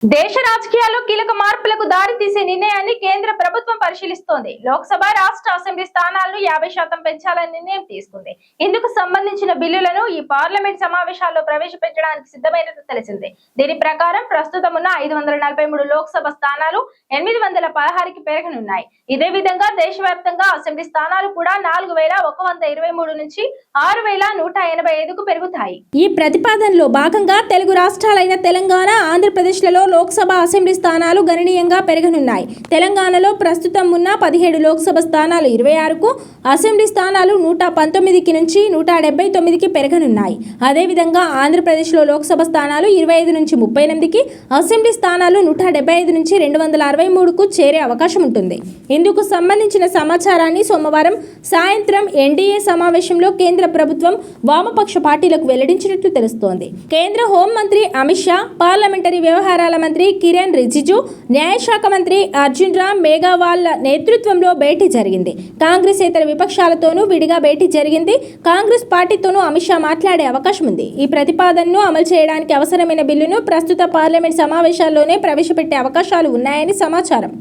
దేశ రాజకీయాల్లో కీలక మార్పులకు దారి తీసే నిర్ణయాన్ని కేంద్ర ప్రభుత్వం పరిశీలిస్తోంది. లోక్సభ, రాష్ట్ర అసెంబ్లీ స్థానాలను 50% పెంచాలని నిర్ణయం తీసుకుంది. ఇందుకు సంబంధించిన బిల్లులను ఈ పార్లమెంట్ సమావేశాల్లో ప్రవేశపెట్టడానికి సిద్ధమైనట్లు తెలిసింది. దీని ప్రకారం ప్రస్తుతం ఉన్న 543 లోక్సభ స్థానాలు 816కి పెరగనున్నాయి. ఇదే విధంగా దేశవ్యాప్తంగా అసెంబ్లీ స్థానాలు కూడా 4123 నుంచి 6185కు పెరుగుతాయి. ఈ ప్రతిపాదనలో భాగంగా తెలుగు రాష్ట్రాలైన తెలంగాణ, ఆంధ్రప్రదేశ్లలో లోక్సభ, అసెంబ్లీ స్థానాలు గణనీయంగా పెరగనున్నాయి. తెలంగాణలో ప్రస్తుతం ఉన్న 17 లోక్సభ స్థానాలు 26కు, అసెంబ్లీ స్థానాలు 119కి నుంచి 179కి పెరగనున్నాయి. అదేవిధంగా ఆంధ్రప్రదేశ్లో లోక్సభ స్థానాలు 25 నుంచి 38కి, అసెంబ్లీ స్థానాలు 175 నుంచి 263కు చేరే అవకాశం ఉంటుంది. ఇందుకు సంబంధించిన సమాచారాన్ని సోమవారం సాయంత్రం ఎన్డీఏ సమావేశంలో కేంద్ర ప్రభుత్వం వామపక్ష పార్టీలకు వెల్లడించినట్లు తెలుస్తోంది. కేంద్ర హోంమంత్రి అమిత్ షా, పార్లమెంటరీ వ్యవహారాల మంత్రి కిరణ్ రిజిజు, న్యాయశాఖ మంత్రి అర్జున్ రామ్ మేఘవాల్ నేతృత్వంలో భేటీ జరిగింది. కాంగ్రెసేతర విపక్షాలతోనూ విడిగా భేటీ జరిగింది. కాంగ్రెస్ పార్టీతోనూ అమిత్ షా మాట్లాడే అవకాశం ఉంది. ఈ ప్రతిపాదనను అమలు చేయడానికి అవసరమైన బిల్లును ప్రస్తుత పార్లమెంట్ సమావేశాల్లోనే ప్రవేశపెట్టే అవకాశాలు ఉన్నాయని సమాచారం.